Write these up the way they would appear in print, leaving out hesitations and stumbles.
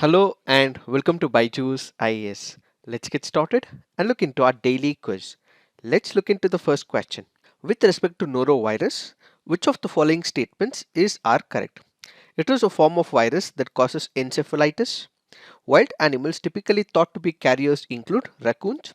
Hello and welcome to Byju's IAS. Let's get started and look into our daily quiz. Let's look into the first question. With respect to norovirus, which of the following statements are correct? It is a form of virus that causes encephalitis. Wild animals typically thought to be carriers include raccoons,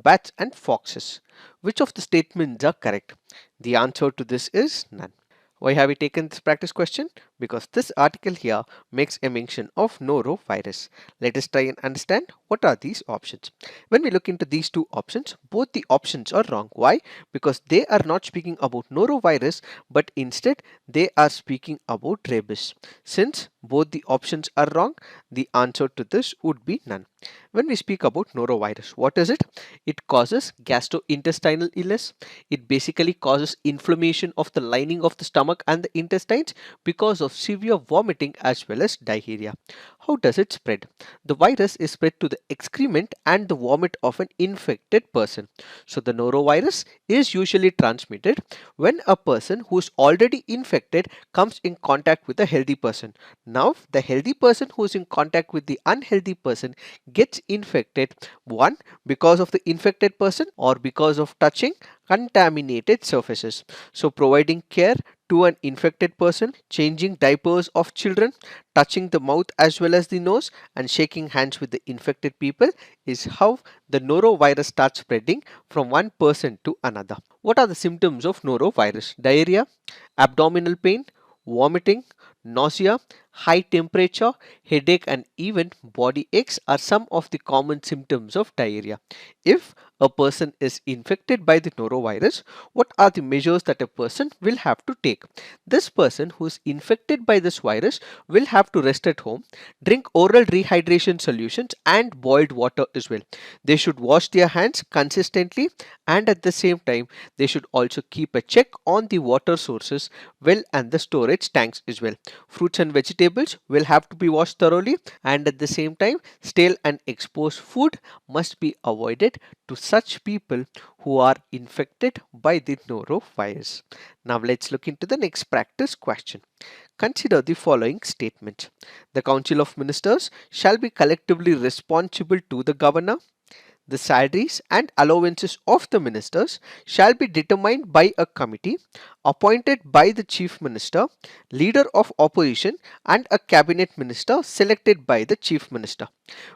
bats and foxes. Which of the statements are correct? The answer to this is none. Why have we taken this practice question? Because this article here makes a mention of norovirus. Let us try and understand what are these options. When we look into these two options, both the options are wrong. Why? Because they are not speaking about norovirus, but instead they are speaking about rabies. Since both the options are wrong, the answer to this would be none. When we speak about norovirus, what is it? It causes gastrointestinal illness. It basically causes inflammation of the lining of the stomach and the intestines because of severe vomiting as well as diarrhea. How does it spread? The virus is spread to the excrement and the vomit of an infected person. So the norovirus is usually transmitted when a person who is already infected comes in contact with a healthy person. Now the healthy person who is in contact with the unhealthy person gets infected, one, because of the infected person or because of touching contaminated surfaces. So providing care to an infected person, changing diapers of children, touching the mouth as well as the nose and shaking hands with the infected people is how the norovirus starts spreading from one person to another. What are the symptoms of norovirus? Diarrhea, abdominal pain, vomiting, nausea, high temperature, headache and even body aches are some of the common symptoms of diarrhea. If a person is infected by the norovirus, what are the measures that a person will have to take? This person who is infected by this virus will have to rest at home, drink oral rehydration solutions and boiled water as well. They should wash their hands consistently and at the same time they should also keep a check on the water sources well and the storage tanks as well. Fruits and vegetables will have to be washed thoroughly and at the same time stale and exposed food must be avoided to such people who are infected by the norovirus. Now let's look into the next practice question. Consider the following statement. The Council of Ministers shall be collectively responsible to the governor. The salaries and allowances of the ministers shall be determined by a committee appointed by the chief minister, leader of opposition and a cabinet minister selected by the chief minister.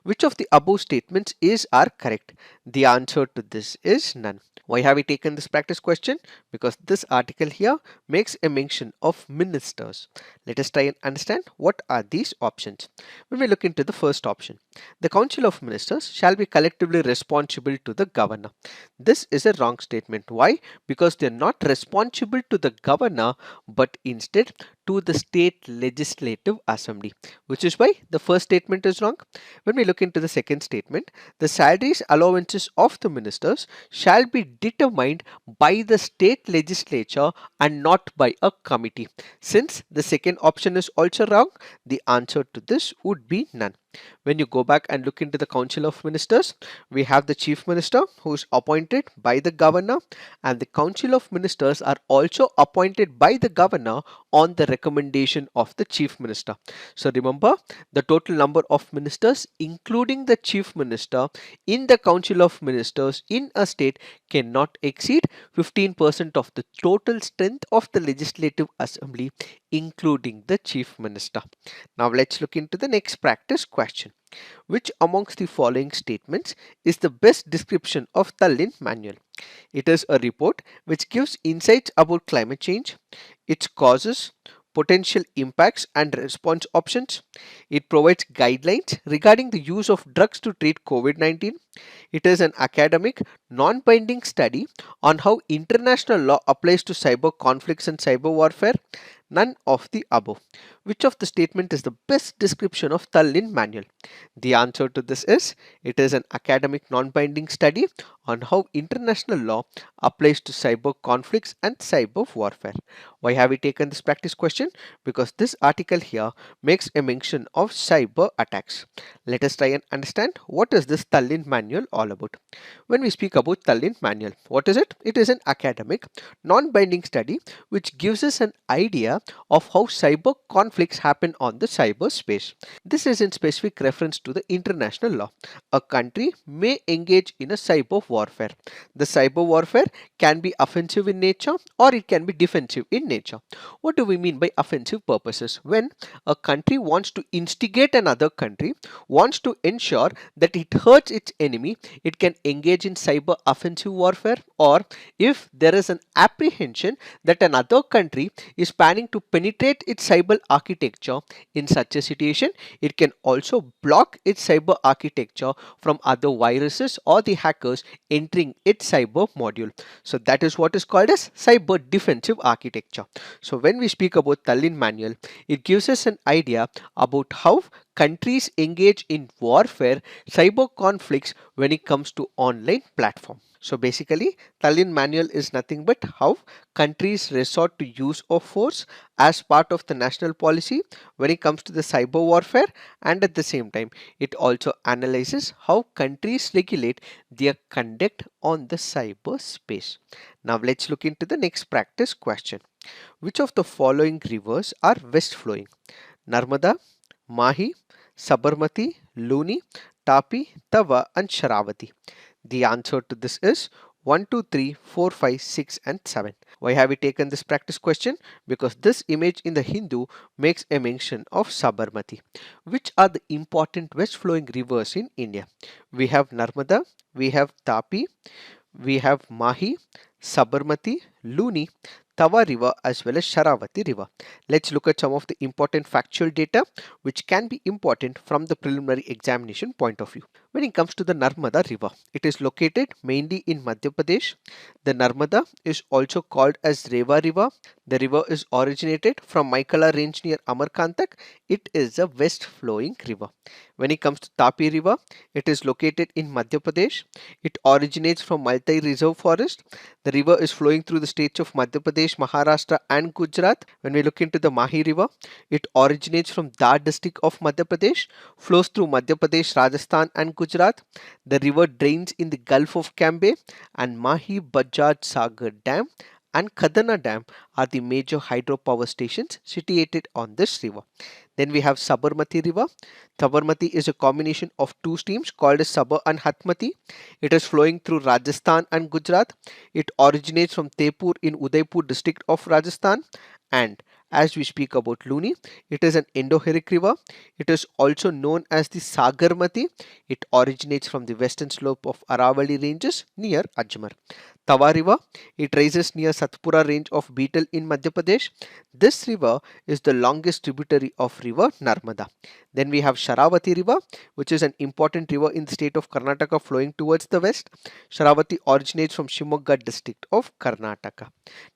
Which of the above statements are correct? The answer to this is none. Why have we taken this practice question? Because this article here makes a mention of ministers. Let us try and understand what are these options. When we look into the first option, the Council of Ministers shall be collectively responsible to the governor. This is a wrong statement. Why? Because they are not responsible to the governor but instead to the state legislative assembly, which is why the first statement is wrong. When we look into the second statement, the salaries allowances of the ministers shall be determined by the state legislature and not by a committee. Since the second option is also wrong, the answer to this would be none. When you go back and look into the Council of Ministers, we have the Chief Minister who is appointed by the Governor, and the Council of Ministers are also appointed by the Governor on the recommendation of the Chief Minister. So remember, the total number of ministers, including the Chief Minister, in the Council of Ministers in a state cannot exceed 15% of the total strength of the Legislative Assembly, including the Chief Minister. Now let's look into the next practice question. Which amongst the following statements is the best description of the Lynn Manual? It is a report which gives insights about climate change, its causes, potential impacts and response options. It provides guidelines regarding the use of drugs to treat COVID-19. It is an academic, non-binding study on how international law applies to cyber conflicts and cyber warfare. None of the above. Which of the statement is the best description of the Lynn Manual? The answer to this is it is an academic non-binding study on how international law applies to cyber conflicts and cyber warfare. Why have we taken this practice question? Because this article here makes a mention of cyber attacks. Let us try and understand what is this Tallinn Manual all about. When we speak about Tallinn Manual, what is it? It is an academic non-binding study which gives us an idea idea of how cyber conflicts happen on the cyberspace. This is in specific reference to the international law. A country may engage in a cyber warfare. The cyber warfare can be offensive in nature or it can be defensive in nature. What do we mean by offensive purposes? When a country wants to instigate another country, wants to ensure that it hurts its enemy, it can engage in cyber offensive warfare, or if there is an apprehension that another country is planning to penetrate its cyber architecture, in such a situation, it can also block its cyber architecture from other viruses or the hackers entering its cyber module. So that is what is called as cyber defensive architecture. So when we speak about Tallinn Manual, it gives us an idea about how countries engage in warfare, cyber conflicts when it comes to online platform. So basically, Tallinn Manual is nothing but how countries resort to use of force as part of the national policy when it comes to the cyber warfare, and at the same time, it also analyzes how countries regulate their conduct on the cyberspace. Now let's look into the next practice question. Which of the following rivers are west flowing? Narmada, Mahi, Sabarmati, Luni, Tapi, Tava, and Sharavati. The answer to this is 1, 2, 3, 4, 5, 6, and 7. Why have we taken this practice question? Because this image in the Hindu makes a mention of Sabarmati. Which are the important west flowing rivers in India? We have Narmada, we have Tapi, we have Mahi, Sabarmati, Luni, Tava River, as well as Sharavati River. Let's look at some of the important factual data which can be important from the preliminary examination point of view. When it comes to the Narmada River, it is located mainly in Madhya Pradesh. The Narmada is also called as Reva River. The river is originated from Maikala range near Amarkantak. It is a west flowing river. When it comes to Tapi River, it is located in Madhya Pradesh. It originates from Maltai Reserve Forest. The river is flowing through the states of Madhya Pradesh, Maharashtra, and Gujarat. When we look into the Mahi River, it originates from Dar district of Madhya Pradesh, flows through Madhya Pradesh, Rajasthan, and Gujarat. The river drains in the Gulf of Cambay, and Mahi Bajaj Sagar Dam and Kadana Dam are the major hydropower stations situated on this river. Then we have Sabarmati River. Sabarmati is a combination of two streams called as Sabar and Hatmati. It is flowing through Rajasthan and Gujarat. It originates from Tepur in Udaipur district of Rajasthan. And as we speak about Luni, it is an endorheic river. It is also known as the Sagarmati. It originates from the western slope of Aravalli ranges near Ajmer. Tawa River, it rises near Satpura range of Beetal in Madhya Pradesh. This river is the longest tributary of river Narmada. Then we have Sharavati River, which is an important river in the state of Karnataka flowing towards the west. Sharavati originates from Shimogga district of Karnataka.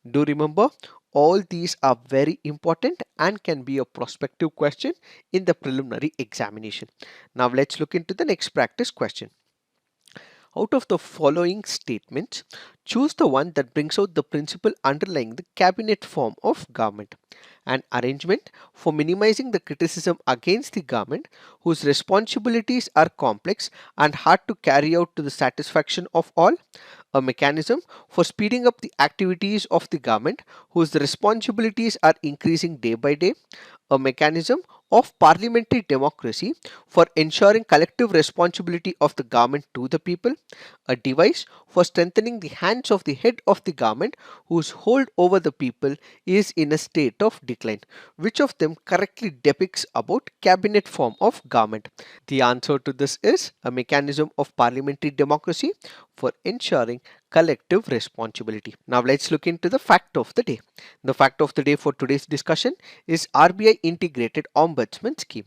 Do remember, all these are very important and can be a prospective question in the preliminary examination. Now let's look into the next practice question. Out of the following statements, choose the one that brings out the principle underlying the cabinet form of government. An arrangement for minimizing the criticism against the government whose responsibilities are complex and hard to carry out to the satisfaction of all. A mechanism for speeding up the activities of the government whose responsibilities are increasing day by day. A mechanism of parliamentary democracy for ensuring collective responsibility of the government to the people. A device for strengthening the hands of the head of the government whose hold over the people is in a state of decline. Which of them correctly depicts about cabinet form of government? The answer to this is a mechanism of parliamentary democracy for ensuring collective responsibility. Now let's look into the fact of the day. The fact of the day for today's discussion is RBI Integrated Ombudsman Scheme.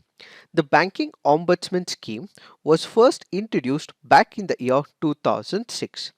The Banking Ombudsman Scheme was first introduced back in the year 2006.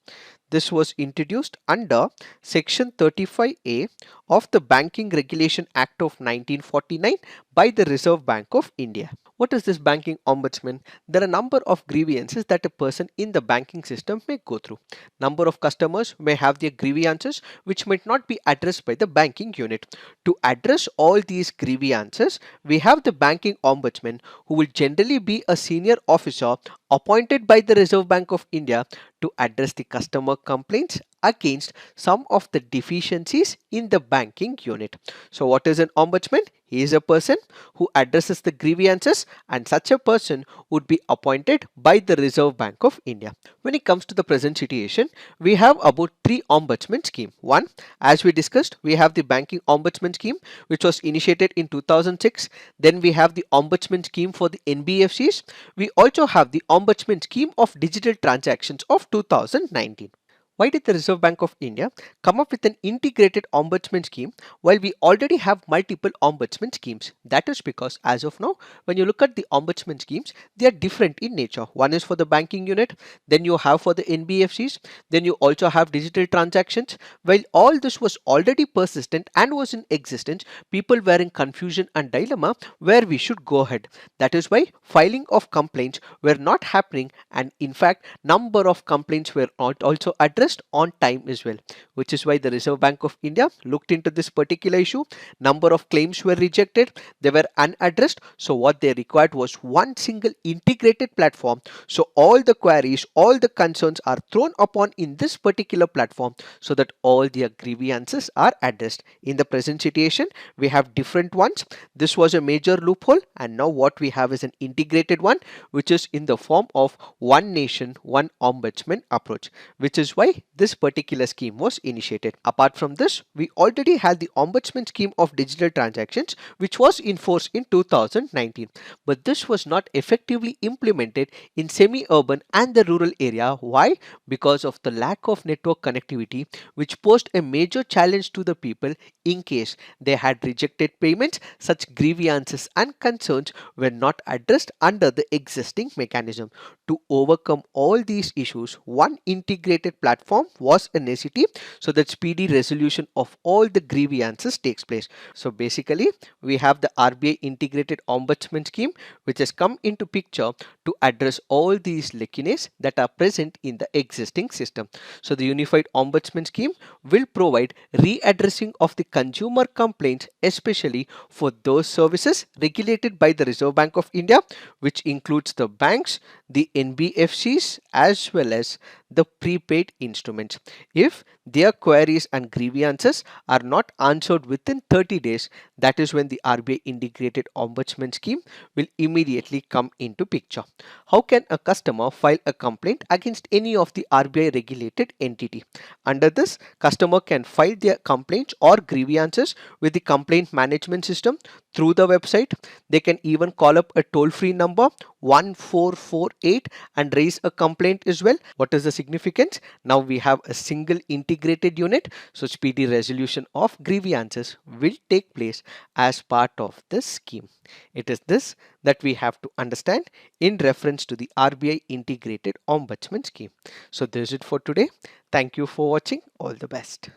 This was introduced under Section 35A of the Banking Regulation Act of 1949 by the Reserve Bank of India. What is this banking ombudsman? There are a number of grievances that a person in the banking system may go through. Number of customers may have their grievances which might not be addressed by the banking unit. To address all these grievances, we have the banking ombudsman who will generally be a senior officer appointed by the Reserve Bank of India to address the customer complaints against some of the deficiencies in the banking unit. So, what is an ombudsman? He is a person who addresses the grievances, and such a person would be appointed by the Reserve Bank of India. When it comes to the present situation, we have about three ombudsman scheme. One, as we discussed, we have the banking ombudsman scheme, which was initiated in 2006. Then we have the ombudsman scheme for the NBFCs. We also have the ombudsman scheme of digital transactions of 2019. Why did the Reserve Bank of India come up with an integrated ombudsman scheme while we already have multiple ombudsman schemes? That is because as of now, when you look at the ombudsman schemes, they are different in nature. One is for the banking unit, then you have for the NBFCs, then you also have digital transactions. While all this was already persistent and was in existence, people were in confusion and dilemma where we should go ahead. That is why filing of complaints were not happening, and in fact number of complaints were not also addressed on time as well, which is why the Reserve Bank of India looked into this particular issue. Number of claims were rejected, they were unaddressed, so what they required was one single integrated platform, so all the queries, all the concerns are thrown upon in this particular platform so that all their grievances are addressed. In the present situation, we have different ones. This was a major loophole, and now what we have is an integrated one, which is in the form of one nation, one ombudsman approach, which is why this particular scheme was initiated. Apart from this, we already had the ombudsman scheme of digital transactions, which was in force in 2019, but this was not effectively implemented in semi-urban and the rural area. Why? Because of the lack of network connectivity, which posed a major challenge to the people in case they had rejected payments. Such grievances and concerns were not addressed under the existing mechanism. To overcome all these issues, one integrated platform was a necessity so that speedy resolution of all the grievances takes place. So basically, we have the RBI integrated ombudsman scheme, which has come into picture to address all these lacunae that are present in the existing system. So the unified ombudsman scheme will provide readdressing of the consumer complaints, especially for those services regulated by the Reserve Bank of India, which includes the banks, the NBFCs, as well as the prepaid instruments. If their queries and grievances are not answered within 30 days, that is when the RBI integrated ombudsman scheme will immediately come into picture. How can a customer file a complaint against any of the RBI regulated entity? Under this, customer can file their complaints or grievances with the complaint management system through the website. They can even call up a toll-free number 1448 and raise a complaint as well. What is the significance? Now we have a single integrated unit, so speedy resolution of grievances will take place as part of this scheme. It is this that we have to understand in reference to the RBI integrated ombudsman scheme. So this is it for today. Thank you for watching. All the best.